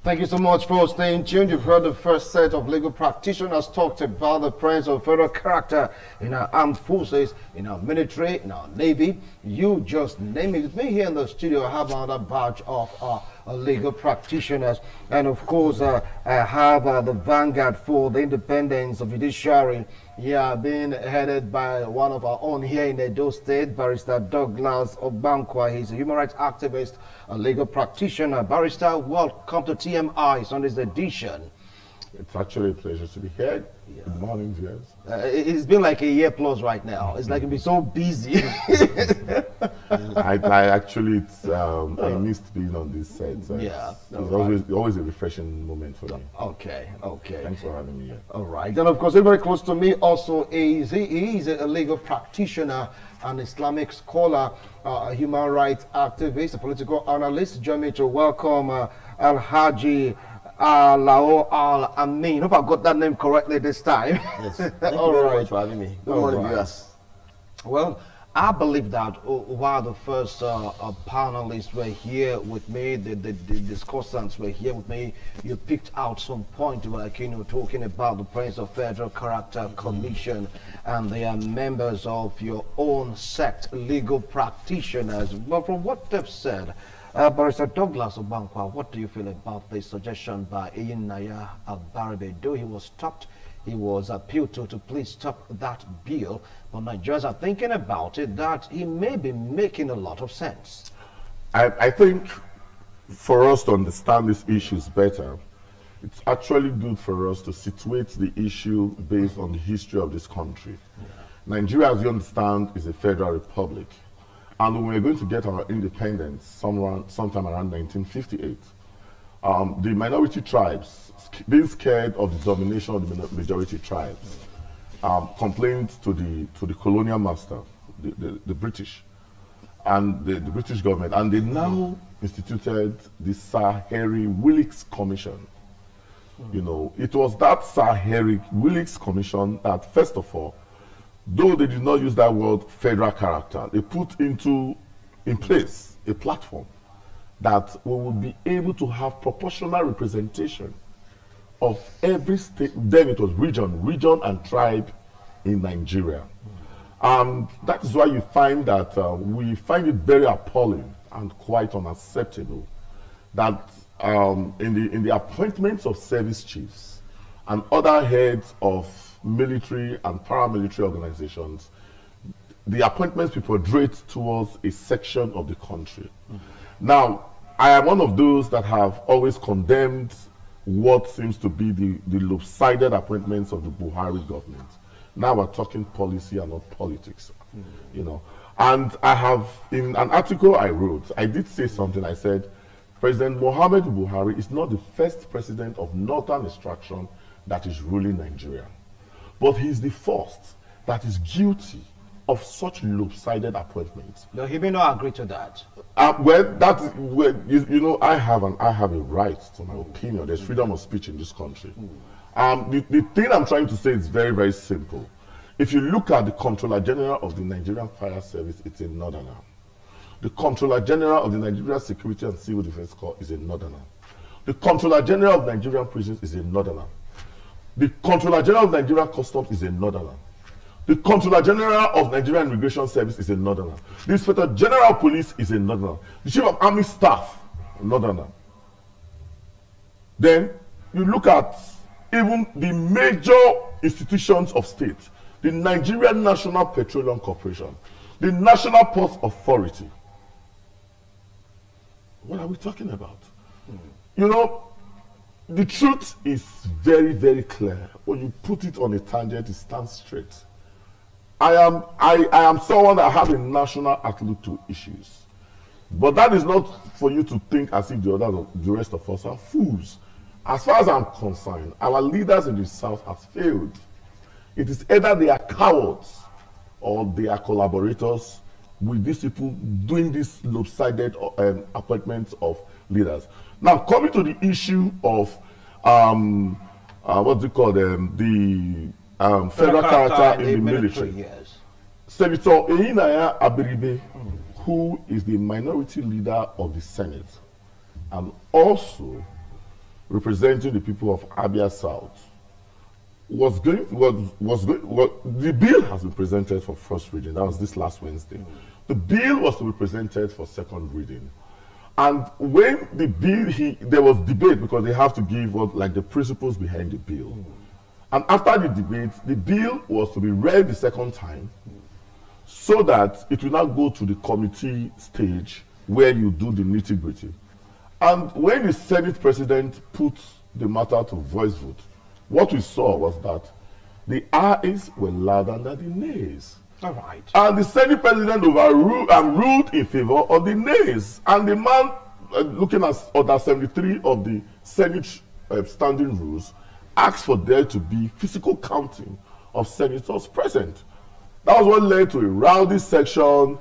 Thank you so much for staying tuned. You've heard the first set of legal practitioners talked about the presence of federal character in our armed forces, in our military, in our navy. You just name it. With me here in the studio, I have another batch of legal practitioners. And of course, I have the vanguard for the independence of judiciary. Yeah, being headed by one of our own here in Edo State, Barrister Douglas Obankwa. He's a human rights activist, a legal practitioner. Barrister, welcome to TMI Sunday's edition. It's actually a pleasure to be here. Yeah. Good morning, viewers. It's been like a year plus right now. It's like you've been so busy. I actually, I missed being on this set. So yeah, it's always a refreshing moment for me. Okay. Thanks for having me here. All right. Then, of course, very close to me also is he is a legal practitioner, an Islamic scholar, a human rights activist, a political analyst. Join me to welcome Al-Haji Lao Al-Amin. Hope I got that name correctly this time. Yes. Thank you very much for having me. Good morning, viewers. Well, I believe that while the first panelists were here with me, the discussants were here with me, you picked out some point, like, talking about the presence of Federal Character Commission, and they are members of your own sect, legal practitioners. But from what they've said, Barrister Douglas Obankwa, what do you feel about the suggestion by Naya Abaribe? Though he was stopped, he was appealed to please stop that bill, but Nigerians are thinking about it, that he may be making a lot of sense. I think for us to understand these issues better, it's actually good for us to situate the issue based on the history of this country. Yeah. Nigeria, as you understand, is a federal republic. And when we were going to get our independence sometime around 1958, the minority tribes, being scared of the domination of the majority tribes, complained to the colonial master, the British, and the British government, and they now instituted the Sir Harry Wilkes Commission. It was that Sir Harry Wilkes Commission that, first of all, though they did not use that word federal character, they put in place a platform that we would be able to have proportional representation of every state. Then it was region and tribe in Nigeria. And that is why you find that we find it very appalling and quite unacceptable that in the appointments of service chiefs and other heads of military and paramilitary organizations, the appointments preponderate towards a section of the country. Now, I am one of those that have always condemned what seems to be the lopsided appointments of the Buhari government. Now we're talking policy and not politics, And I have, in an article I wrote, I did say something. I said, President Muhammad Buhari is not the first president of northern extraction that is ruling Nigeria, but he's the first that is guilty of such lopsided appointments. No, he may not agree to that. I have a right to my opinion. There's freedom of speech in this country. The thing I'm trying to say is very, very simple. If you look at the Comptroller General of the Nigerian Fire Service, it's a northerner. The Comptroller General of the Nigerian Security and Civil Defense Corps is a northerner. The Comptroller General of Nigerian Prisons is a northerner. The Comptroller General of Nigerian Customs is a northerner. The Comptroller General of Nigerian Immigration Service is a northerner. The Inspector General of Police is a northerner. The Chief of Army Staff, northerner. Then you look at even the major institutions of state, the Nigerian National Petroleum Corporation, the National Ports Authority. What are we talking about? The truth is very, very clear. When you put it on a tangent, it stands straight. I am someone that has a national outlook to issues. But that is not for you to think as if the rest of us are fools. As far as I'm concerned, our leaders in the South have failed. It is either they are cowards or they are collaborators with these people doing this lopsided appointments of leaders. Now, coming to the issue of what's it called, the federal character in the military. Yes. Senator Naya Abaribe, who is the minority leader of the Senate and also representing the people of Abia South, the bill has been presented for first reading. That was this last Wednesday. The bill was to be presented for second reading. And when the bill, there was debate because they have to give the principles behind the bill. And after the debate, the bill was to be read the second time so that it will now go to the committee stage where you do the nitty-gritty. And when the Senate President put the matter to voice vote, what we saw was that the ayes were louder than the nays. All right. And the Senate President ruled in favor of the nays. And the man, looking at Order 73 of the Senate standing rules, asked for there to be physical counting of senators present. That was what led to a rowdy section.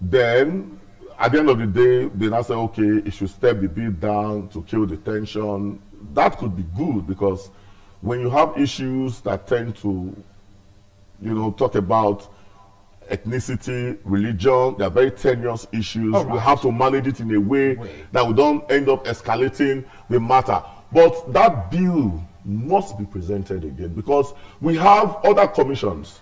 Then, at the end of the day, they now say, okay, it should step the bill down to kill the tension. That could be good because when you have issues that tend to, talk about ethnicity, religion, they are very tenuous issues. Right. We have to manage it in a way that we don't end up escalating the matter. But that bill must be presented again because we have other commissions.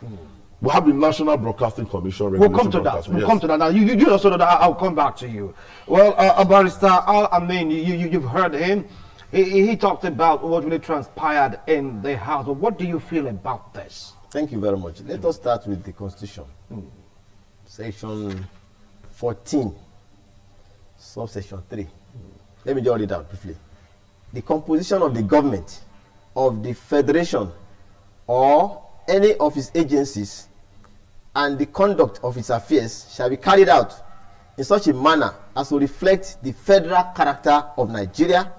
We have the National Broadcasting Commission. We'll come to that. We'll come to that. Now, you also know that I'll come back to you. Well, Barrister Al-Amin, you've heard him. He talked about what really transpired in the House. But what do you feel about this? Thank you very much. Let us start with the Constitution. Section 14, subsection 3. Let me just read it out briefly. The composition of the government of the Federation or any of its agencies and the conduct of its affairs shall be carried out in such a manner as to reflect the federal character of Nigeria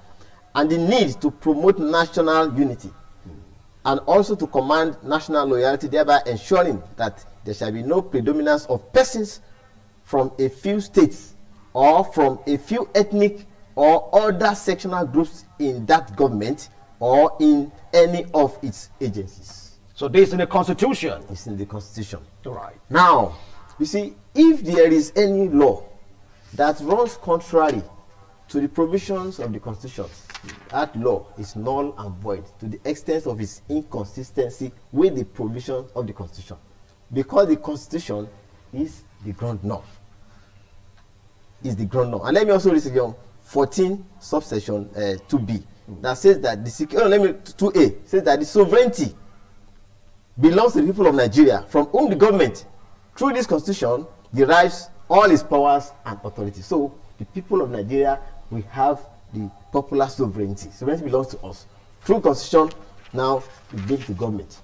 and the need to promote national unity and also to command national loyalty, thereby ensuring that there shall be no predominance of persons from a few states or from a few ethnic or other sectional groups in that government or in any of its agencies. So this is in the Constitution? It's in the Constitution. All right. Now, you see, if there is any law that runs contrary to the provisions of the Constitution, that law is null and void to the extent of its inconsistency with the provisions of the Constitution. Because the Constitution is the ground norm. Is the ground norm. And let me also read again 14 subsection 2b that says that the 2a says that the sovereignty belongs to the people of Nigeria, from whom the government through this Constitution derives all its powers and authority. So the people of Nigeria, we have the popular sovereignty. Sovereignty belongs to us. Through Constitution, now we give to government.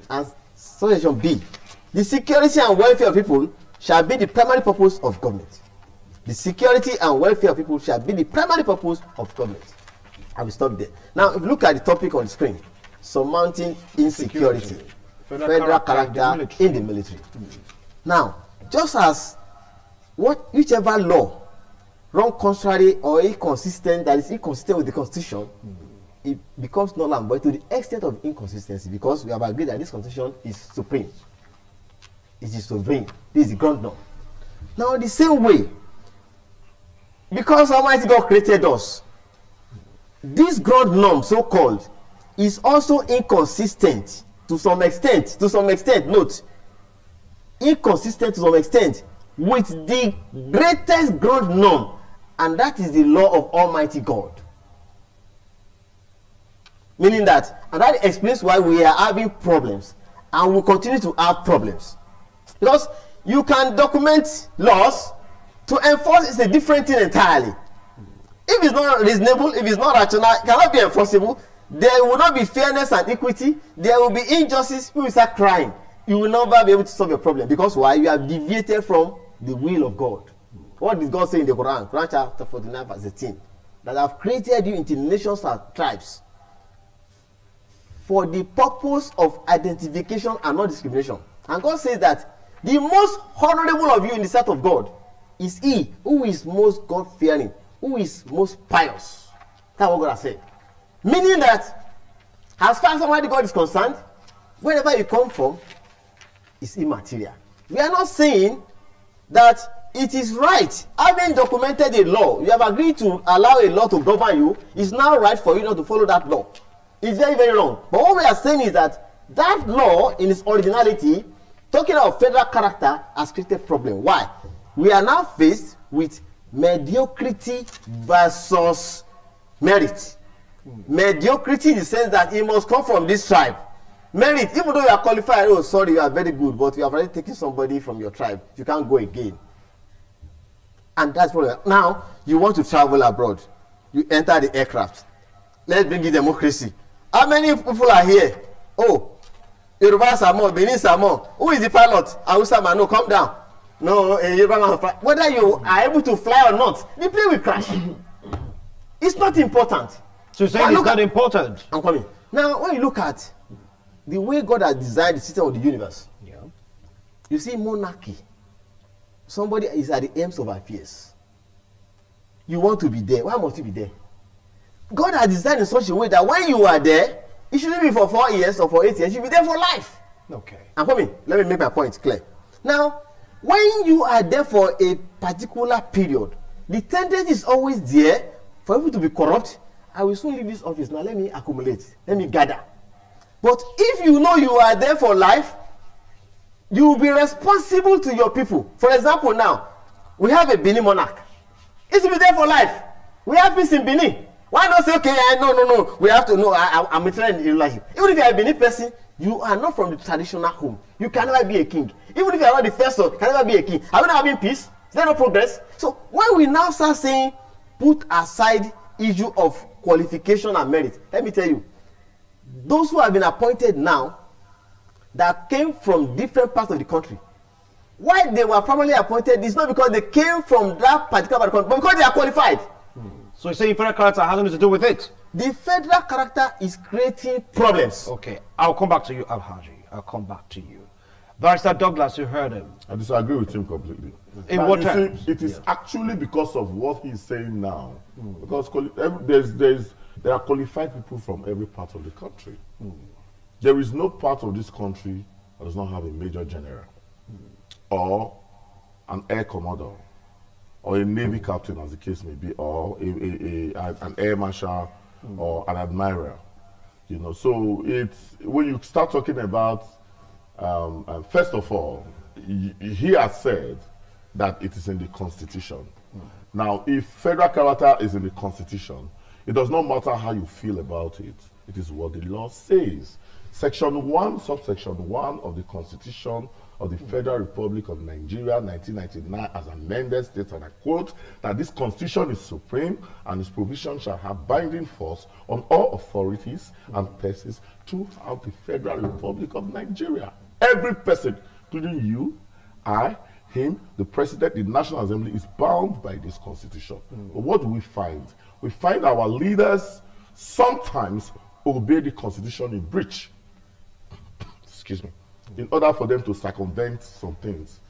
And subsection B, the security and welfare of people shall be the primary purpose of government. The security and welfare of people shall be the primary purpose of government. I will stop there. Now, if you look at the topic on the screen, surmounting insecurity, federal character in the military. Now, just as whichever law run contrary or inconsistent, that is inconsistent with the Constitution, it becomes null and void to the extent of inconsistency, because we have agreed that this Constitution is supreme. It is sovereign. This is the ground norm. Now, the same way, because Almighty God created us, this ground norm, so-called, is also inconsistent to some extent. Note, inconsistent to some extent with the greatest ground norm, and that is the law of Almighty God. Meaning that, and that explains why we are having problems and will continue to have problems. Because you can document laws, to enforce is a different thing entirely. If it's not reasonable, if it's not rational, it cannot be enforceable. There will not be fairness and equity. There will be injustice. People will start crying. You will never be able to solve your problem. Because why? You have deviated from the will of God. What did God say in the Quran? Quran chapter 49 verse 18. That I have created you into nations and tribes for the purpose of identification and not discrimination. And God says that the most honorable of you in the sight of God is he who is most God-fearing, who is most pious. That's what God has said. Meaning that, as far as Almighty God is concerned, wherever you come from is immaterial. We are not saying that it is right. Having documented a law, you have agreed to allow a law to govern you, it's now right for you not to follow that law. It's very, very wrong. But what we are saying is that that law, in its originality, talking about federal character, has created problem. Why? We are now faced with mediocrity versus merit. Mediocrity in the sense that it must come from this tribe. Merit, even though you are qualified, oh, sorry, you are very good, but you have already taken somebody from your tribe. You can't go again. And that's what now you want to travel abroad. You enter the aircraft. Let's bring in democracy. How many people are here? Oh, Yoruba Samo, Benin Samo. Who is the pilot? Hausa man, no, come down. No, Yoruba man. Whether you are able to fly or not, the plane will crash. It's not important. So you're saying it's not important? I'm coming. Now, when you look at the way God has designed the system of the universe, yeah, you see monarchy. Somebody is at the aims of affairs. You want to be there. Why must you be there? God has designed in such a way that when you are there, it shouldn't be for 4 years or for 8 years. You should be there for life. Okay. I'm coming. Let me make my point clear. Now, when you are there for a particular period, the tendency is always there for people to be corrupt. I will soon leave this office. Now let me accumulate. Let me gather. But if you know you are there for life, you will be responsible to your people. For example, now, we have a Benin monarch. He should be there for life. We have peace in Benin. Why not say, okay, no, we have to know, I'm interested in life. Even if you are a Benin person, you are not from the traditional home. You can never be a king. Even if you are not the first son, you can never be a king. Are we not having peace? Is there no progress? So when we now start saying, put aside issue of qualification and merit, let me tell you, those who have been appointed now that came from different parts of the country, why they were primarily appointed is not because they came from that particular part of the country, but because they are qualified. So you're saying federal character has nothing to do with it? The federal character is creating problems. Okay, I'll come back to you, Alhaji. I'll come back to you. Barrister Douglas, you heard him. I disagree with him completely. In now, what you terms? see, it is actually because of what he's saying now. Because there are qualified people from every part of the country. There is no part of this country that does not have a major general, or an air commodore, or a navy captain, as the case may be, or an air marshal, or an admiral. You know, so it's when you start talking about, first of all, he has said that it is in the Constitution. Now, if federal character is in the Constitution, it does not matter how you feel about it. It is what the law says. Section 1, subsection 1 of the Constitution of the Federal Republic of Nigeria, 1999, as amended, states, and I quote, that this Constitution is supreme and its provisions shall have binding force on all authorities and persons throughout the Federal Republic of Nigeria. Every person, including you, I, him, the President, the National Assembly, is bound by this Constitution. But what do we find? We find our leaders sometimes obey the Constitution in breach. Excuse me. In order for them to circumvent some things.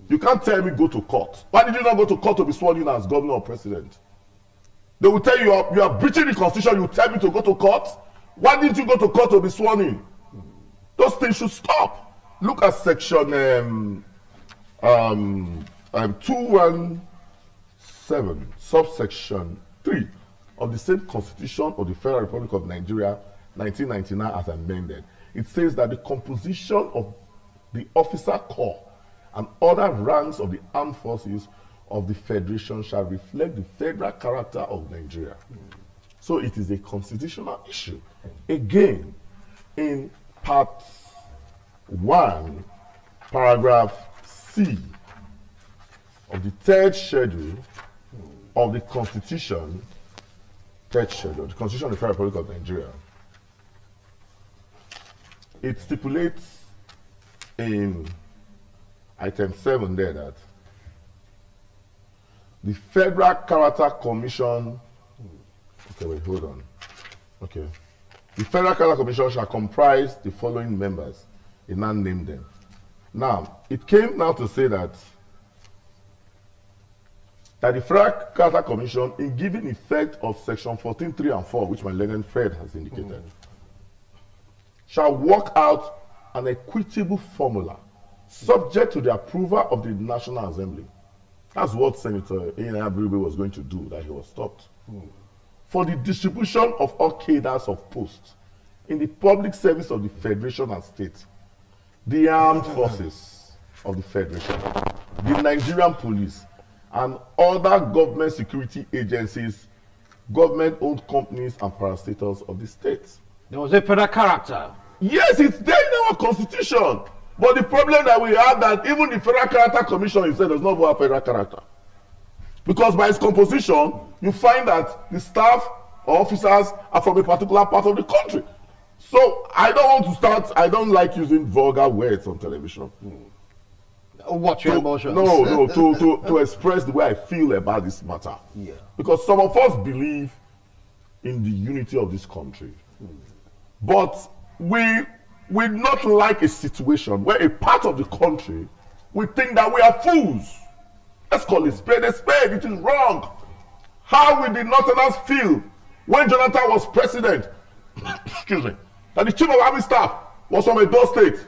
You can't tell me go to court. Why did you not go to court to be sworn in as governor or president? They will tell you you are breaching the Constitution. You tell me to go to court. Why didn't you go to court to be sworn in? Those things should stop. Look at section 217, subsection 3 of the same Constitution of the Federal Republic of Nigeria, 1999, as amended. It says that the composition of the officer corps and other ranks of the armed forces of the Federation shall reflect the federal character of Nigeria. So it is a constitutional issue. Again, in part 1, paragraph C of the 3rd schedule of the Constitution, 3rd schedule, the Constitution of the Federal Republic of Nigeria, it stipulates in item 7 there that the Federal Character Commission, okay, wait, hold on. Okay. The Federal Character Commission shall comprise the following members. It now named them. Now, it came now to say that the Federal Character Commission, in giving effect of section 14(3) and 4, which my learned friend has indicated, shall work out an equitable formula subject to the approval of the National Assembly. That's what Senator Abiribe was going to do, that he was stopped. For the distribution of all cadres of posts in the public service of the Federation and state, the armed forces of the Federation, the Nigerian police, and other government security agencies, government-owned companies, and parastatals of the states. There was a federal character. Yes, it's there in our constitution. But the problem that we have, that even the Federal Character Commission itself does not have federal character. Because by its composition, you find that the staff or officers are from a particular part of the country. So I don't want to start, I don't like using vulgar words on television. What's your emotions? No, to express the way I feel about this matter. Yeah. Because some of us believe in the unity of this country. But we not like a situation where a part of the country, we think that we are fools. Let's call it spade a spade. It is wrong. How will the Northerners feel when Jonathan was president? Excuse me. That the chief of army staff was from Edo State.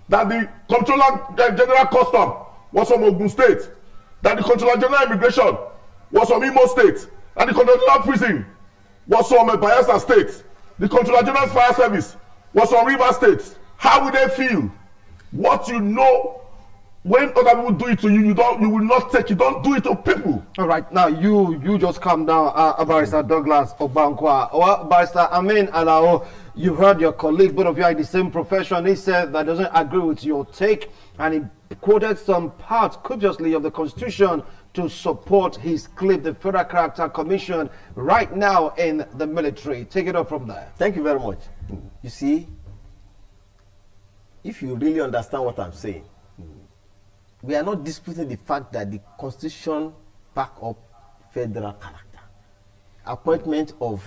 That the Comptroller General Custom was from Ogun State. That the Comptroller General Immigration was from Imo State. And the Comptroller General Prison was from Bayelsa State. The Comptroller General Fire Service was from River State. How will they feel? What you know, when other people do it to you, you will not take it. Don't do it to people. All right, now you just calm down, Barrister Douglas Obankwa. Well, Barrister Amin Alao, you heard your colleague, both of you are in the same profession. He said that doesn't agree with your take, and he quoted some parts copiously of the Constitution to support his claim, the Federal Character Commission right now in the military. Take it up from there. Thank you very much. You see, if you really understand what I'm saying, we are not disputing the fact that the Constitution back up federal character. Appointment of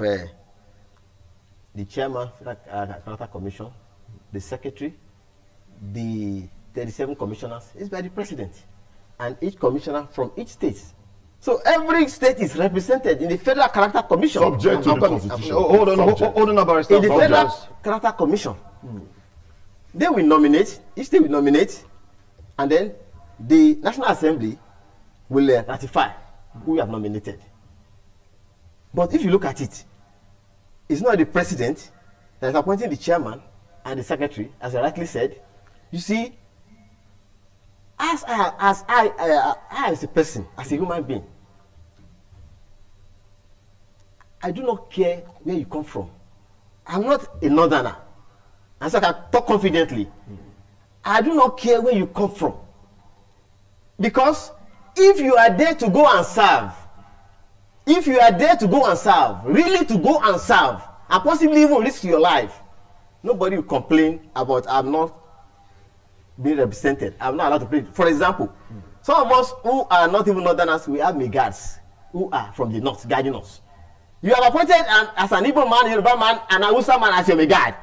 the chairman, Character Commission, the secretary, the 37 commissioners is by the president, and each commissioner from each state. So every state is represented in the Federal Character Commission. Subject to the Constitution. Hold on, Barrister. In the Federal Character Commission, they will nominate, each state will nominate, and then the National Assembly will ratify who we have nominated. But if you look at it, it's not the president that is appointing the chairman and the secretary, as I rightly said. You see, as I as a person, as a human being, I do not care where you come from. I'm not a northerner, and so I can talk confidently. I do not care where you come from. Because if you are there to go and serve, if you are there to go and serve, really to go and serve, and possibly even risk your life, nobody will complain about I'm not being represented. I'm not allowed to play. For example, some of us who are not even northerners, we have guards who are from the north guiding us. You have appointed as an Igbo man, Yoruba man, and a Hausa man as your guard.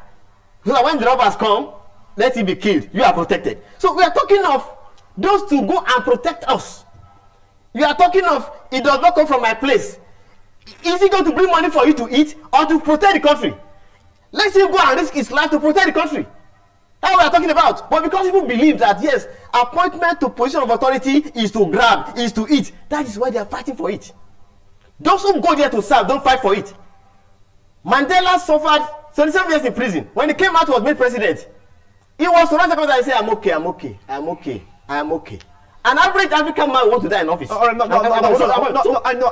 So that when the robbers come, let him be killed. You are protected. So we are talking of those to go and protect us. You are talking of, it does not come from my place. Is he going to bring money for you to eat or to protect the country? Let him go and risk his life to protect the country. That's what we are talking about. But because people believe that, yes, appointment to position of authority is to grab, is to eat, that is why they are fighting for it. Those who go there to serve don't fight for it. Mandela suffered 37 years in prison. When he came out, he was made president. He was surrounded and said, I'm okay, I'm okay, I'm okay, I'm okay. An average African man wants to die in office. All right,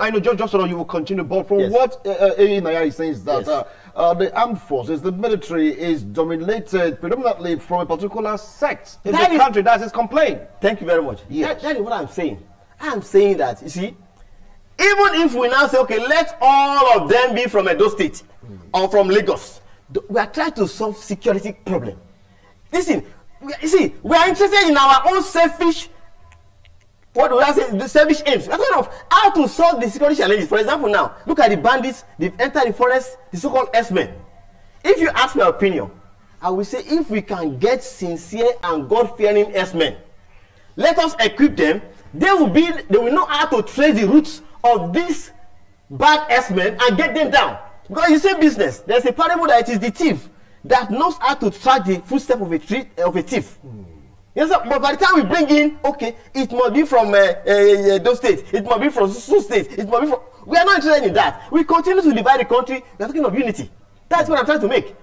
I know, just so you will continue. But from what Naya is saying is that the armed forces, the military, is dominated predominantly from a particular sect in the country. That's his complaint. Thank you very much. Yes. That is what I'm saying. I'm saying that, you see, even if we now say, okay, let all of them be from Edo State or from Lagos, we are trying to solve security problem. Listen, you see, we are interested in our own selfish, what do I say, the selfish aims. We're talking of how to solve the security challenges. For example, now, look at the bandits, they've entered the forest, the so-called S-men. If you ask my opinion, I will say if we can get sincere and God-fearing S-men, let us equip them, they will know how to trace the roots of these bad S-men and get them down. Because you say business, there's a parable that it is the thief that knows how to track the footstep of a thief. Yes, sir. But by the time we bring in, okay, it must be from those states, it must be from so states, it must be from. We are not interested in that. We continue to divide the country. We are talking of unity. That's what I'm trying to make.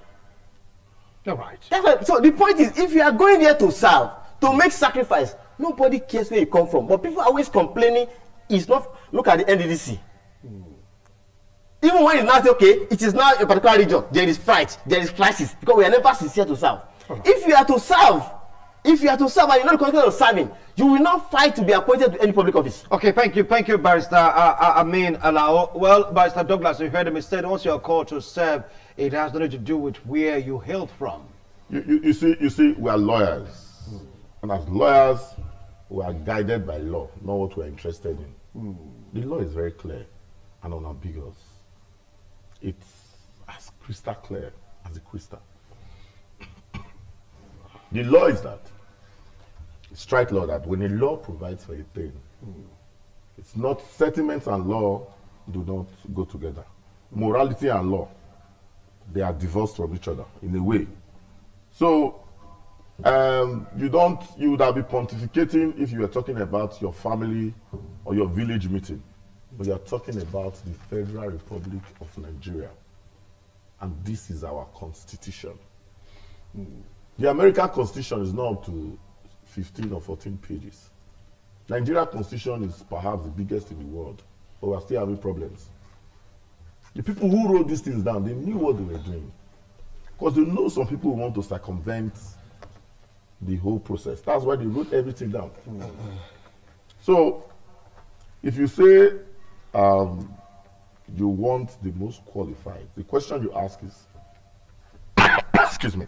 All right. That's what, so the point is, if you are going there to serve, to make sacrifice, nobody cares where you come from. But people are always complaining. It's not. Look at the NDDC. Even when it's not okay, it is now a particular region. There is fight, there is crisis, because we are never sincere to serve. If you are to serve, and you're not content of serving, you will not fight to be appointed to any public office. Okay, thank you, Barrister. I mean, allow. Well, Barrister Douglas, you heard him. He said, once you are called to serve, it has nothing to do with where you hailed from. You see, we are lawyers, and as lawyers, we are guided by law, not what we are interested in. The law is very clear and unambiguous. It's as crystal clear as a crystal. The law is that, strike law, that when a law provides for a thing, it's not, sentiments and law do not go together. Morality and law, they are divorced from each other in a way. So you would have been pontificating if you were talking about your family or your village meeting, but you are talking about the Federal Republic of Nigeria, and this is our constitution. The American Constitution is now up to 15 or 14 pages. Nigerian Constitution is perhaps the biggest in the world, but we're still having problems. The people who wrote these things down, they knew what they were doing, because they know some people want to circumvent the whole process. That's why they wrote everything down. So, if you say you want the most qualified, the question you ask is, excuse me,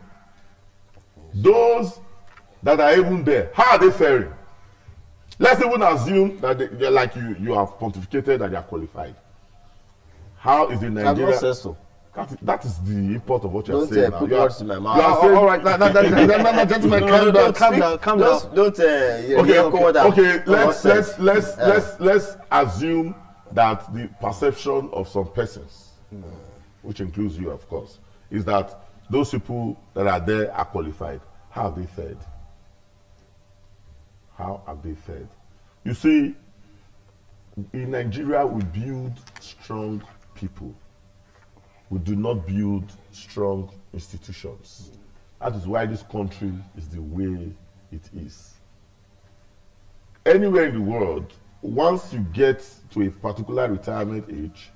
those that are even there, how are they faring? Let's even assume that they're like you have pontificated that they are qualified. How is the Nigeria? I've not said so. That is the import of what you're Don't saying. put words in my mouth. All right, gentlemen, calm down. Don't okay. Let's assume that the perception of some persons, which includes you, of course, is that those people that are there are qualified. How have they fared? How have they fared? You see, in Nigeria, we build strong people. We do not build strong institutions. That is why this country is the way it is. Anywhere in the world, once you get to a particular retirement age,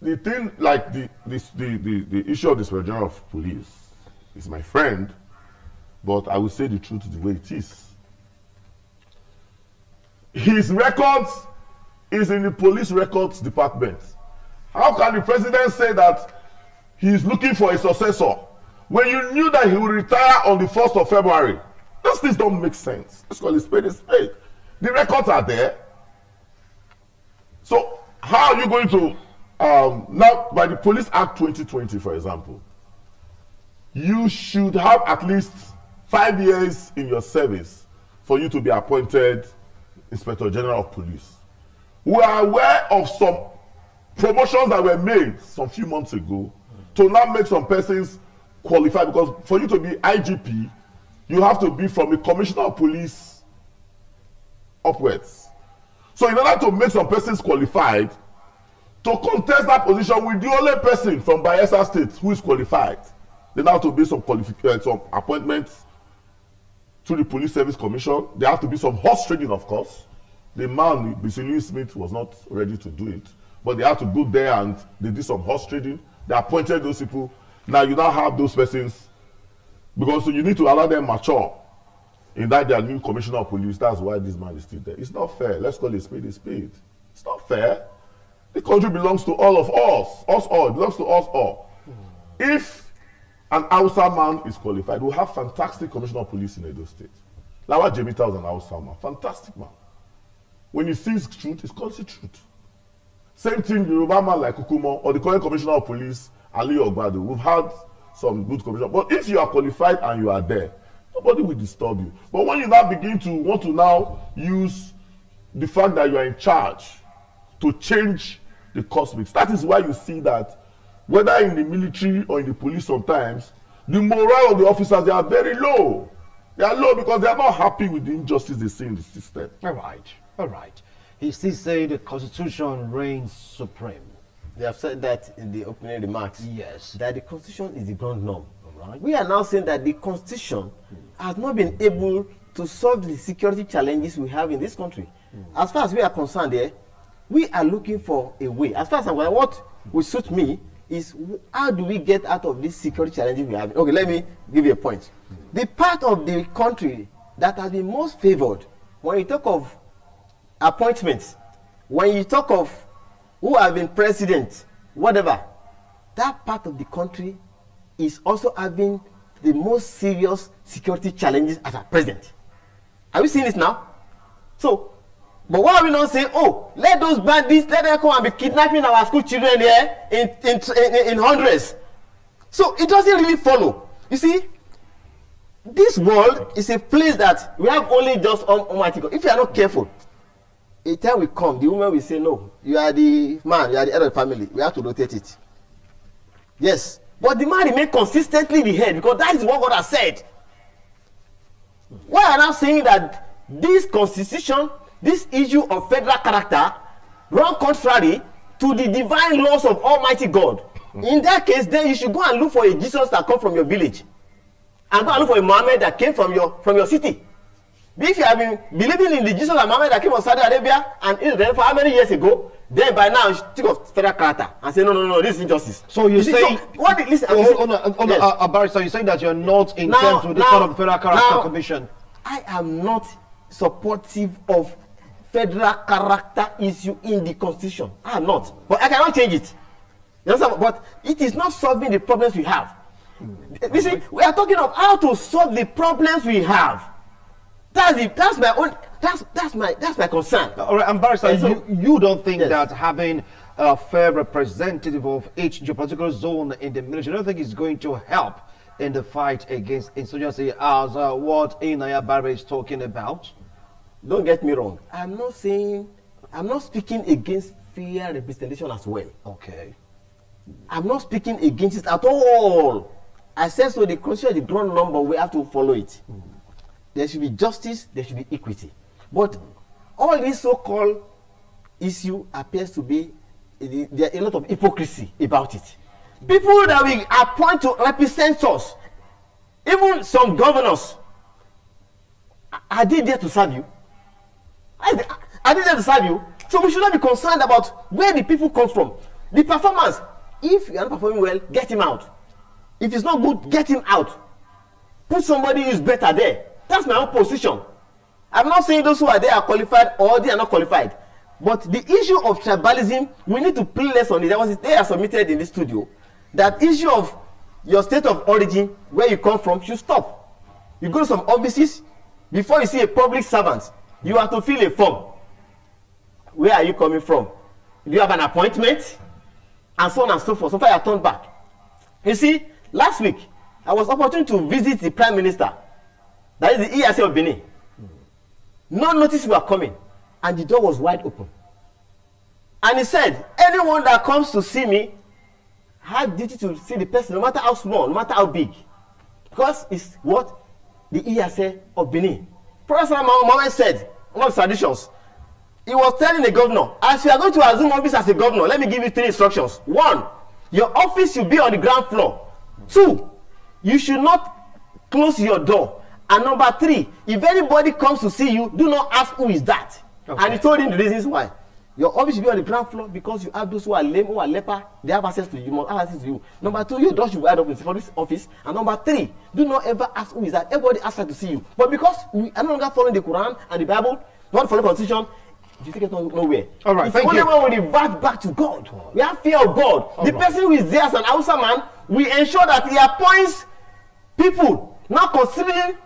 the thing, like the issue of the Inspector General of Police is my friend, but I will say the truth the way it is. His records is in the police records department. How can the president say that he is looking for a successor when you knew that he will retire on the 1st of February? Those things don't make sense. Let's call it spade a spade. The records are there. So how are you going to, now by the Police Act 2020, for example, you should have at least 5 years in your service for you to be appointed Inspector General of Police. We are aware of some promotions that were made some few months ago to now make some persons qualified, because for you to be IGP, you have to be from a commissioner of police upwards. So in order to make some persons qualified to contest that position with the only person from Bayelsa State who is qualified, then have to be some some appointments to the Police Service Commission. There have to be some horse trading, of course. The man, Bisilui Smith, was not ready to do it, but they had to go there and they did some horse trading. They appointed those people. Now you now have those persons, because you need to allow them mature in that they are new commissioner of police. That's why this man is still there. It's not fair. Let's call it a spade a spade. It's not fair. The country belongs to all of us. Us all. It belongs to us all. If an Hausa man is qualified, we'll have fantastic commissioner of police in Edo State. Lawa Jemita was an Hausa man. Fantastic man. When he sees truth, he calls it truth. Same thing, the Yoruba man like Kukumo or the current commissioner of police, Ali Ogbado. We've had some good commissioners. But if you are qualified and you are there, nobody will disturb you. But when you now begin to want to now use the fact that you are in charge to change the cosmics, that is why you see that whether in the military or in the police sometimes, The morale of the officers, they are very low. They are low because they are not happy with the injustice they see in the system. All right, all right. He still say the Constitution reigns supreme. They have said that in the opening remarks. Yes. That the Constitution is the ground norm. All right. We are now saying that the Constitution has not been able to solve the security challenges we have in this country. As far as we are concerned here, we are looking for a way. As far as I'm concerned, what will suit me is how do we get out of these security challenges we have? Okay, let me give you a point. The part of the country that has been most favored when you talk of appointments, when you talk of who have been president, whatever, that part of the country is also having the most serious security challenges as at present. Are we seeing this now? So, but why are we not saying, oh, let those bandits, let them come and be kidnapping our school children here in hundreds? So it doesn't really follow. You see, this world is a place that we have only just Almighty God. If you are not careful, a time will come, the woman will say, no, you are the man, you are the head of the family. We have to rotate it. Yes. But the man remains consistently the head because that is what God has said. Why are now saying that this constitution, this issue of federal character, run contrary to the divine laws of Almighty God? In that case, then you should go and look for a Jesus that come from your village, and go and look for a Muhammad that came from your city. If you have been believing in the Jesus and Muhammad that came from Saudi Arabia and Israel for how many years ago, then by now you think of federal character and say no, this is injustice. So you say Yes. Barrister, you're saying that you're not in terms with this sort of federal character commission. I am not supportive of federal character issue in the constitution. I am not, but I cannot change it. You understand? But it is not solving the problems we have. You see, we are talking of how to solve the problems we have. That's my concern. All right, and Barrister, So, you don't think yes, that having a fair representative of each geopolitical zone in the military, I don't think is going to help in the fight against insurgency as what Inaya Barre is talking about? Don't get me wrong. I'm not speaking against fair representation as well. Okay. I'm not speaking against it at all. I said so the constitution is the ground number, we have to follow it. There should be justice, there should be equity. But all this so-called issue appears to be, there are a lot of hypocrisy about it. People that we appoint to represent us, even some governors, are they there to serve you? Are they there to serve you? So we should not be concerned about where the people come from. The performance, if you are not performing well, get him out. If it's not good, get him out. Put somebody who is better there. That's my own position. I'm not saying those who are there are qualified or they are not qualified. But the issue of tribalism, we need to play less on it. There was a day I submitted in the studio. That issue of your state of origin, where you come from, should stop. You go to some offices, before you see a public servant, you have to fill a form. Where are you coming from? Do you have an appointment? And so on and so forth. Sometimes I turned back. You see, last week, I was opportune to visit the Prime Minister. That is the ESA of Benin. No notice we are coming. And the door was wide open. And he said, anyone that comes to see me has duty to see the person, no matter how small, no matter how big. Because it's what? The ESA of Benin. Professor Mohammed said, one of the traditions, he was telling the governor, as you are going to assume office as a governor, let me give you 3 instructions. 1, your office should be on the ground floor. 2, you should not close your door. And number 3, if anybody comes to see you, do not ask who is that. Okay. And he told him the reasons why. Your office should be on the ground floor because you have those who are lame, who are leper, they have access to you, must have access to you. Number 2, your door should be wide open for this office. And number 3, do not ever ask who is that. Everybody asks to see you. But because we are no longer following the Quran and the Bible, not following the Constitution, you take it nowhere. All right, if thank you. Only one will revert back to God. We have fear of God. The person who is there as an Hausa man, we ensure that he appoints people now considering.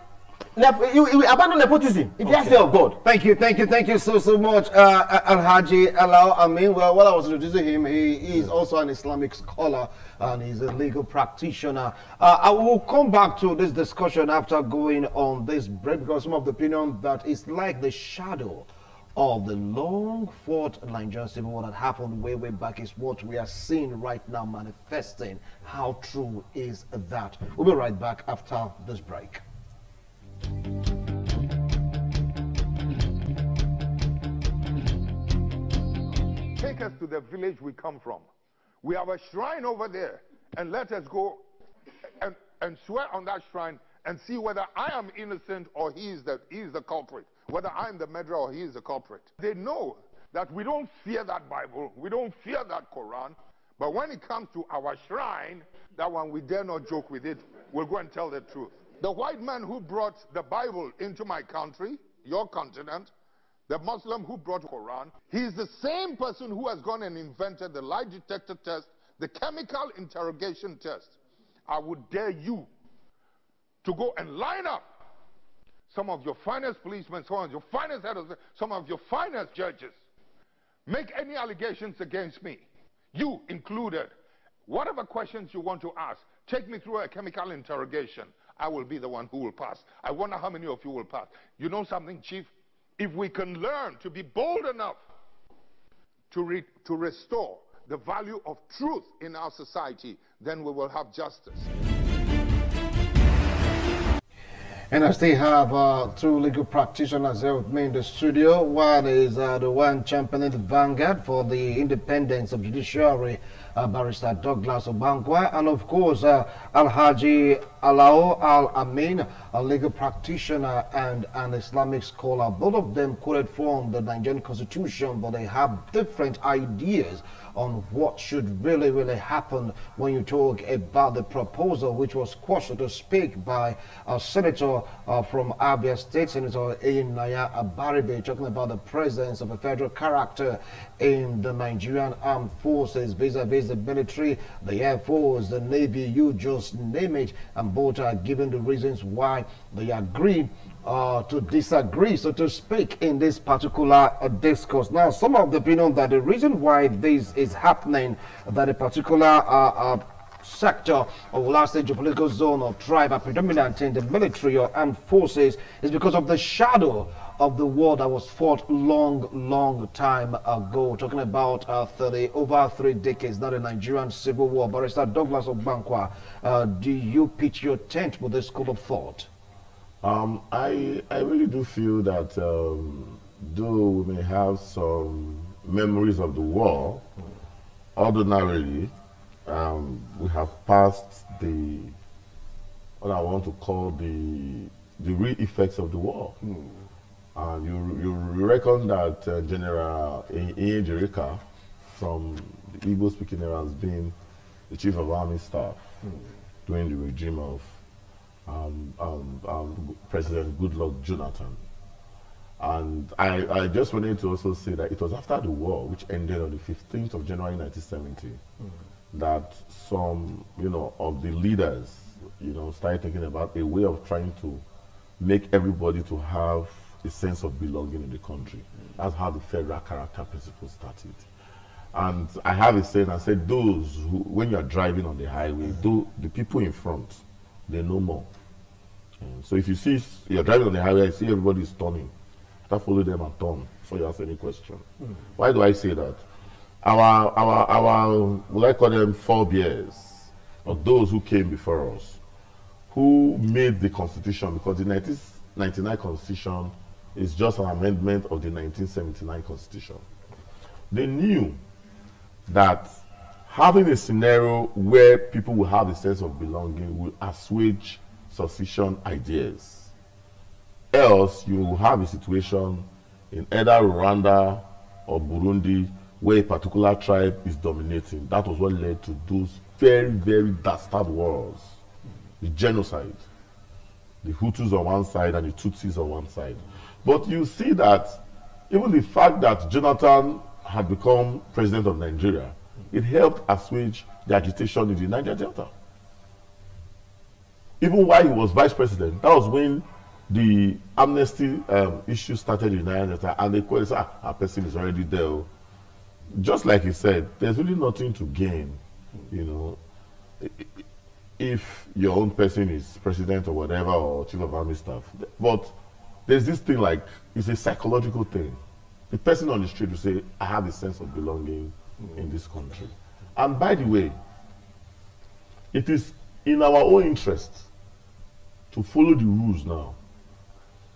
You abandon nepotism if you have fear of God. Thank you so much, Alhaji Alao. I mean, well, while I was introducing him, he is also an Islamic scholar and he's a legal practitioner. I will come back to this discussion after going on this break because some of the opinion that is like the shadow of the long-fought Nigerian Civil War that happened way back is what we are seeing right now manifesting. How true is that? We'll be right back after this break. Take us to the village we come from. We have a shrine over there, and let us go and swear on that shrine and see whether I am innocent or he is the culprit, whether I am the murderer or he is the culprit. They know that we don't fear that Bible, we don't fear that Quran, but when it comes to our shrine, that one we dare not joke with it. We'll go and tell the truth. The white man who brought the Bible into my country, your continent, the Muslim who brought the Quran, he's the same person who has gone and invented the lie detector test, the chemical interrogation test. I would dare you to go and line up some of your finest policemen, some of your finest heads, some of your finest judges. Make any allegations against me, you included. Whatever questions you want to ask, take me through a chemical interrogation. I will be the one who will pass. I wonder how many of you will pass. You know something, Chief? If we can learn to be bold enough to restore the value of truth in our society, then we will have justice. And I still have two legal practitioners here with me in the studio. One is the one championing the vanguard for the independence of judiciary, Barrister Douglas Obankwa, and of course Alhaji Alao Al-Amin, a legal practitioner and an Islamic scholar. Both of them quoted from the Nigerian Constitution, but they have different ideas on what should really happen when you talk about the proposal which was quashed, so to speak, by a senator from Abia State, Senator Naya Abaribe, talking about the presence of a federal character in the Nigerian armed forces vis-a-vis the military, the Air Force, the Navy, you just name it, and both are given the reasons why they agree to disagree, so to speak, in this particular discourse. Now, some of the opinion that the reason why this is happening, that a particular sector or last stage geopolitical zone or tribe are predominant in the military or armed forces is because of the shadow of the war that was fought long time ago. Talking about over 3 decades, now the Nigerian Civil War. Barrister Douglas Obankwa, do you pitch your tent with this school of thought? I really do feel that though we may have some memories of the war, ordinarily we have passed what I want to call the real effects of the war. You reckon that General Iyenjerika from the Igbo-speaking era has been the Chief of Army Staff during the regime of President Goodluck Jonathan. And I just wanted to also say that it was after the war, which ended on the 15th of January 1970, that some, of the leaders, started thinking about a way of trying to make everybody to have a sense of belonging in the country. That's how the federal character principle started. And I have a saying, I said, those who, when you're driving on the highway, the people in front, they know more. So if you see you're driving on the highway, I see everybody is turning. That follow them and turn before you ask any question. Why do I say that? Our what I call them forebears, or those who came before us, who made the Constitution, because the 1999 Constitution is just an amendment of the 1979 Constitution. They knew that having a scenario where people will have a sense of belonging will assuage suspicion ideas. Else, you will have a situation in either Rwanda or Burundi where a particular tribe is dominating. That was what led to those very dastard wars. The genocide. The Hutus on one side and the Tutsis on one side. But you see that even the fact that Jonathan had become president of Nigeria, it helped assuage the agitation in the Niger Delta. Even while he was vice president, that was when the amnesty issue started in Niger Delta, and they called it, our person is already there. Just like he said, there's really nothing to gain, if your own person is president or whatever, or chief of army staff. But there's this thing like, it's a psychological thing. the person on the street will say, I have a sense of belonging in this country. And by the way, it is in our own interest to follow the rules now.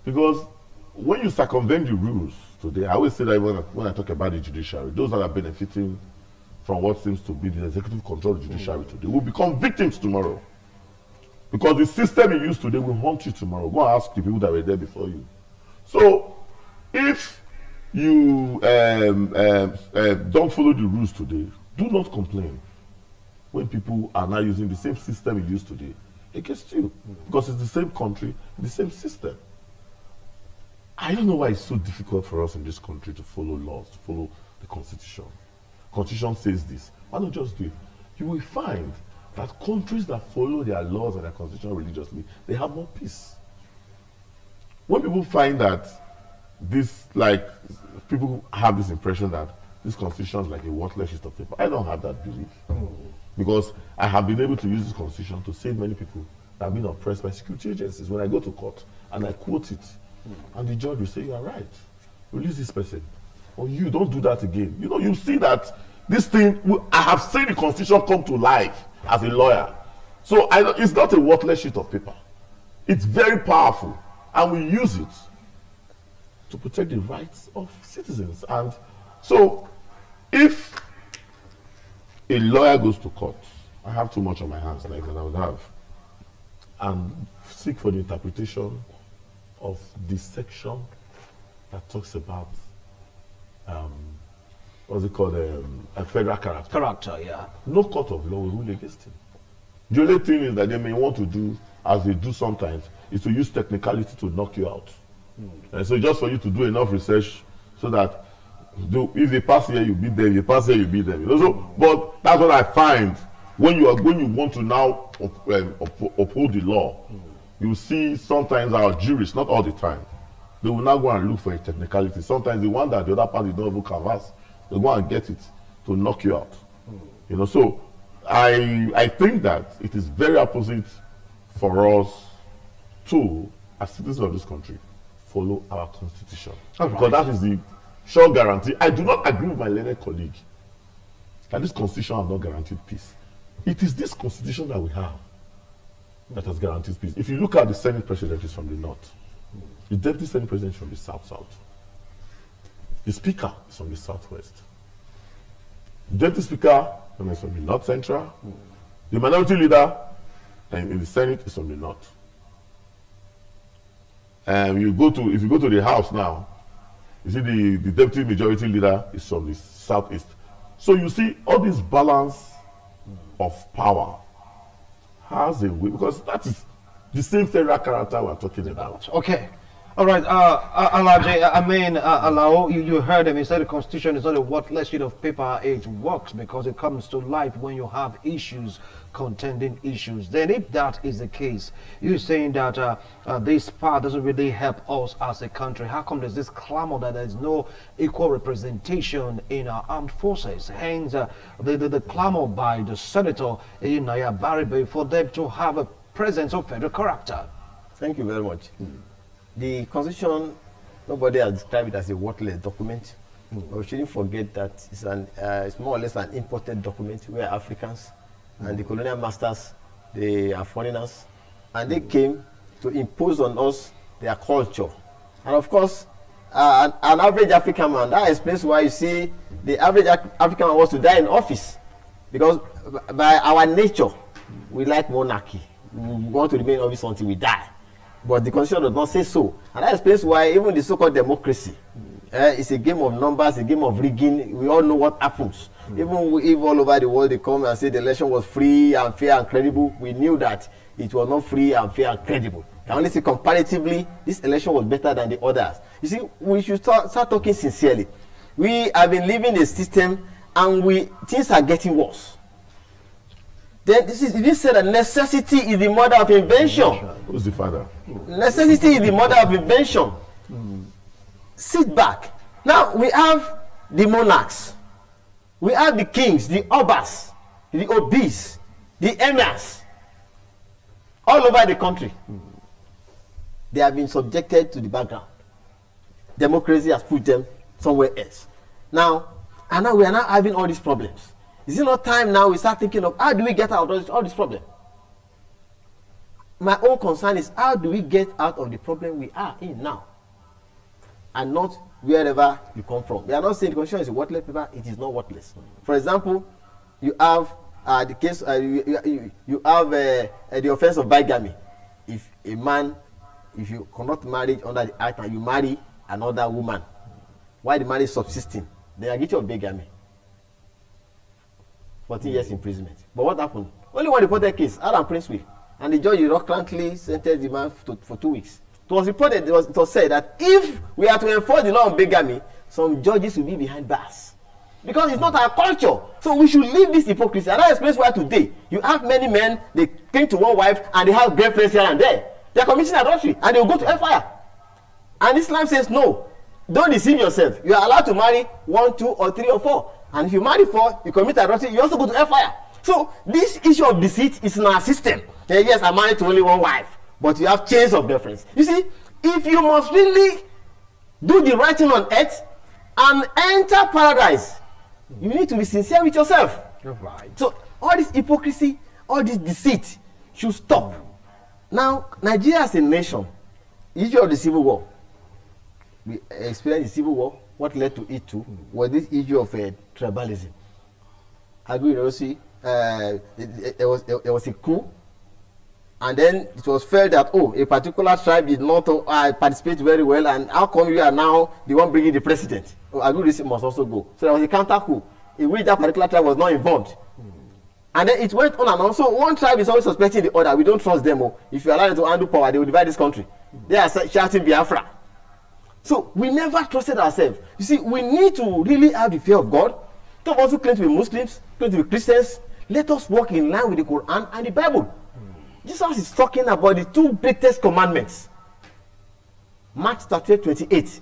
Because when you circumvent the rules today, I always say that when I talk about the judiciary, those that are benefiting from what seems to be the executive control of the judiciary today will become victims tomorrow. Because the system you use today will haunt you tomorrow. Go and ask the people that were there before you. So, if you don't follow the rules today, do not complain when people are now using the same system you use today against you. Because it's the same country, the same system. I don't know why it's so difficult for us in this country to follow laws, to follow the Constitution. Constitution says this. Why not just do it? You will find that countries that follow their laws and their constitution religiously, they have more peace. When people find that this, like, people have this impression that this constitution is like a worthless sheet of paper, I don't have that belief. Because I have been able to use this constitution to save many people that have been oppressed by security agencies. When I go to court and I quote it, and the judge will say, you are right, release this person. Or you don't do that again. You know, you see that this thing, I have seen the constitution come to life as a lawyer. So it's not a worthless sheet of paper. It's very powerful. And we use it to protect the rights of citizens. And so, if a lawyer goes to court, I have too much on my hands like that I would have, and seek for the interpretation of this section that talks about what's it called, a federal character. Character, yeah. No court of law will rule against him. The only thing is that they may want to do, as they do sometimes, is to use technicality to knock you out. And so just for you to do enough research so that if they pass here, you beat them. If they pass here, you beat them. You know, so, but that's what I find when you want to now uphold the law. You see sometimes our jurists, not all the time, they will now go and look for a technicality. Sometimes the one that the other party don't even canvas, they go and get it to knock you out. You know, so I think that it is very opposite for us to, as citizens of this country, follow our constitution. Because that is the sure guarantee. I do not agree with my learned colleague that this constitution has not guaranteed peace. It is this constitution that we have that has guaranteed peace. If you look at the Senate president is from the north, the deputy Senate president is from the south-south. The speaker is from the southwest. The deputy speaker is from the north-central. The minority leader in the Senate is from the north. And if you go to the House now, you see the deputy majority leader is from the southeast. So you see all this balance of power has a way, because that is the same federal character we're talking about. Okay. All right, Alaji, I mean, Alao, you heard him. He said the Constitution is not a worthless sheet of paper. It works because it comes to life when you have issues, contending issues. Then if that is the case, you're saying that this part doesn't really help us as a country. How come there's this clamor that there's no equal representation in our armed forces? Hence, the clamor by the Senator Naya Baribe for them to have a presence of federal character. Thank you very much. The Constitution, nobody has described it as a worthless document. But we shouldn't forget that it's more or less an imported document where Africans and the colonial masters, they are foreigners, and they came to impose on us their culture. And of course, an average African man, that explains why you see the average African man wants to die in office. Because by our nature, we like monarchy. We want to remain in office until we die. But the Constitution does not say so. And that explains why even the so-called democracy is a game of numbers, a game of rigging. We all know what happens. Even if all over the world they come and say the election was free and fair and credible, we knew that it was not free and fair and credible. I can only say comparatively, this election was better than the others. You see, we should start talking sincerely. We have been living a system and things are getting worse. Then this said that necessity is the mother of invention. Who's the father? Necessity is the mother of invention. Sit back. Now we have the monarchs, we have the kings, the obas, the obis, the emirs, all over the country. They have been subjected to the background. Democracy has put them somewhere else. Now, and now we are now having all these problems. Is it not time now we start thinking of how do we get out of all this problem? My own concern is how do we get out of the problem we are in now, and not wherever you come from. We are not saying the constitution is a worthless paper. It is not worthless. For example, you have the case. You have the offense of bigamy. If a man, if you cannot marry under the act and you marry another woman, while the marriage is subsisting, they are guilty of bigamy. 14 years imprisonment. But what happened? Only one reported case, Adam Princeway, and the judge reluctantly sentenced the man for 2 weeks. It was reported, it was said that if we are to enforce the law on bigamy, some judges will be behind bars. Because it's not our culture. So we should leave this hypocrisy. And that explains why today you have many men, they cling to one wife and they have girlfriends here and there. They are committing adultery and they will go to hellfire. And Islam says no. Don't deceive yourself. You are allowed to marry 1, 2, or 3, or 4. And if you marry 4, you commit adultery, you also go to hellfire. So this issue of deceit is in our system. Yes, I'm married to only one wife, but you have chains of difference. You see, if you must really do the right thing on earth and enter paradise, you need to be sincere with yourself. Right. So all this hypocrisy, all this deceit should stop. Now, Nigeria as a nation, the issue of the civil war, we experienced the civil war. What led to it too was this issue of tribalism. I agree, Rossi. There was a coup, and then it was felt that a particular tribe did not participate very well, and how come you are now the one bringing the president? I agree, this must also go. So there was a counter coup in which that particular tribe was not involved. And then it went on and on. So one tribe is always suspecting the other. We don't trust them. If you allow them to handle power, they will divide this country. They are shouting Biafra. So we never trusted ourselves. You see, we need to really have the fear of God. Those of us who claim to be Muslims, claim to be Christians, let us walk in line with the Quran and the Bible. Jesus is talking about the 2 greatest commandments. Mark 28.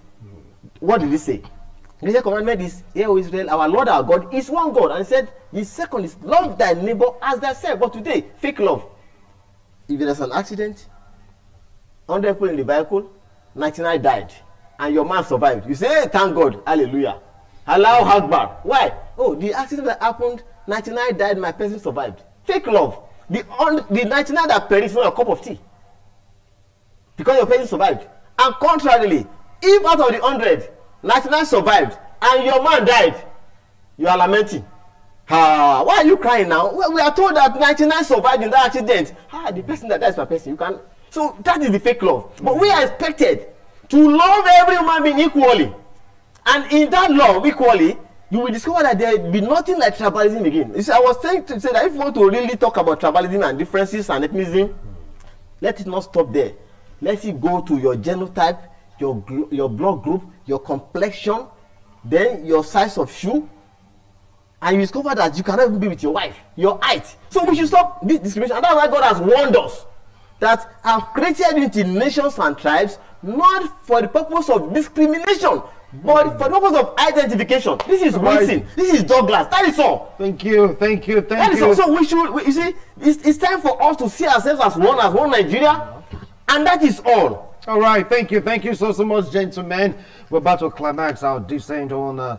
What did he say? The greatest commandment is, "Hear, O Israel, our Lord our God is one God." And he said, the second is, "Love thy neighbor as thyself." But today, fake love. If there's an accident, 100 people in the vehicle, 99 died, and your man survived. You say, "Hey, thank God, hallelujah. Allahu Akbar." Why? Oh, the accident that happened, 99 died, my person survived. Fake love. The 99 that perished for a cup of tea, because your person survived. And contrarily, if out of the 100, 99 survived, and your man died, you are lamenting. Why are you crying now? Well, we are told that 99 survived in that accident. The person that dies is my person. You can. So that is the fake love. But we are expected to love every human being equally. And in that love equally, you will discover that there will be nothing like tribalism again. You see, I was saying to say that if you want to really talk about tribalism and differences and ethnicism, let it not stop there. Let it go to your genotype, your blood group, your complexion, then your size of shoe, and you discover that you cannot even be with your wife, your height. So we should stop this discrimination. And that's why God has warned us that I've created you into nations and tribes, not for the purpose of discrimination, but for the purpose of identification. This is Wilson. This is Douglas. That is all. Thank you. That is all. So we should, you see, it's time for us to see ourselves as one Nigeria, and that is all. All right. Thank you so much, gentlemen. We're about to climax our descent on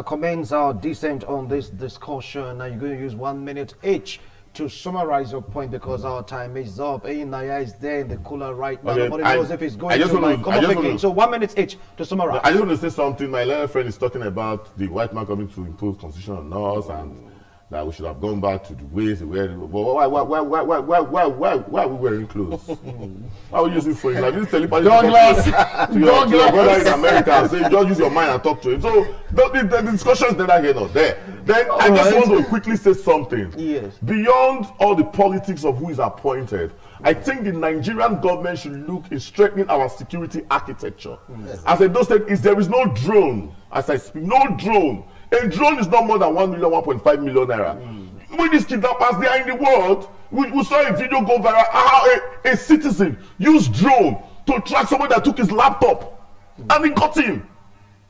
commence our descent on this discussion. Now you're going to use 1 minute each to summarize your point, because our time is up. Naya is there in the cooler right now. Nobody knows if it's going to come up again. So 1 minute each to summarize. I just want to say something. My learned friend is talking about the white man coming to impose constitution on us, and that we should have gone back to the ways we were. Why are we wearing clothes? Why are we using phones? Like this telepathy Douglas, to your brother in America and say, just use your mind and talk to him. So the discussion is neither here nor there. Then I just want to quickly say something. Yes. Beyond all the politics of who is appointed, I think the Nigerian government should look in strengthening our security architecture. Yes. As I just said, there is no drone. As I speak, no drone. A drone is not more than 1 million, 1.5 million naira. With these kidnappers, they are in the world. We saw a video go viral how a citizen used drone to track someone that took his laptop, and he got him.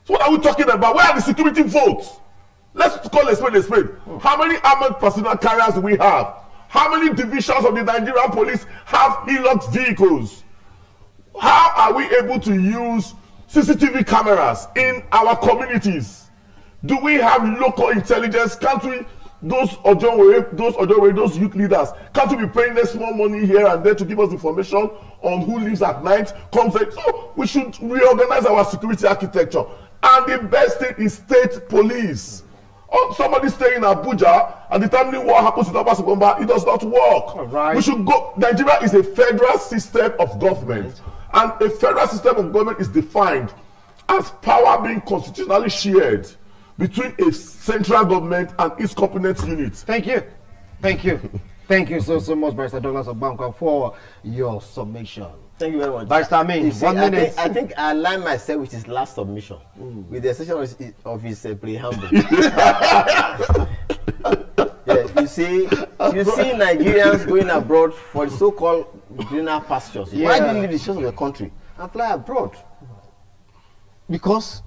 So what are we talking about? Where are the security votes? Let's call a spade a spade. How many armored personnel carriers do we have? How many divisions of the Nigerian police have Hilux vehicles? How are we able to use CCTV cameras in our communities? Do we have local intelligence? Can't we, those youth leaders, can't we be paying them small money here and there to give us information on who lives at night, comes at? So we should reorganize our security architecture. And the best thing is state police. Or somebody staying in Abuja and determining what happens in Upper September, it does not work. Right. We should go. Nigeria is a federal system of government, and a federal system of government is defined as power being constitutionally shared between a central government and its competent units. Thank you. Thank you. Thank you so much, Barrister Douglas Obankwa, for your submission. Thank you very much. Barrister Amin, 1 minute. I think I aligned myself with his last submission, with the exception of his preamble. Yeah, you see Nigerians going abroad for the so-called greener pastures. Yeah. Why do you leave the shores of the country and fly abroad? Because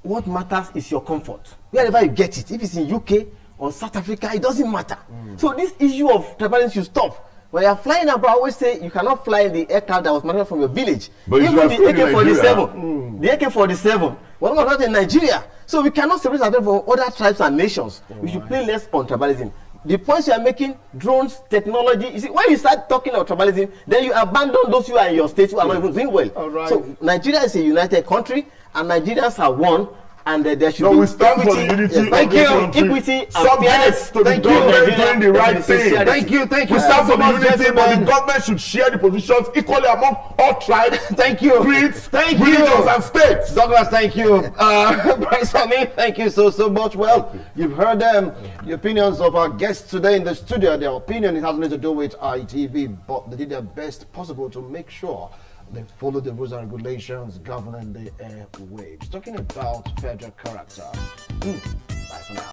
what matters is your comfort. Wherever you get it, if it's in UK or South Africa, it doesn't matter. So this issue of tribalism should stop. When you're flying abroad, I always say you cannot fly in the aircraft that was manufactured from your village. But even the AK-47, the AK-47, we're not in Nigeria. So we cannot separate ourselves from other tribes and nations. We should play less on tribalism. The points you are making, drones, technology, you see, when you start talking about tribalism, then you abandon those who are in your state who are not even doing well. Right. So Nigeria is a united country, and Nigerians are one. And there should be we stand for the unity of thank the you. country. Equity and Subject to the Thank you. government doing the right thing. Thank you. We stand for the unity, but the government should share the positions equally among all tribes, Thank you. creeds, Thank you. religions, and states. Douglas, thank you. Barrister Amin, thank you so much. Well, you've heard the opinions of our guests today in the studio. Their opinion, it has nothing to do with ITV, but they did their best possible to make sure they follow the rules and regulations governing the airwaves. Talking about federal character. Bye for now.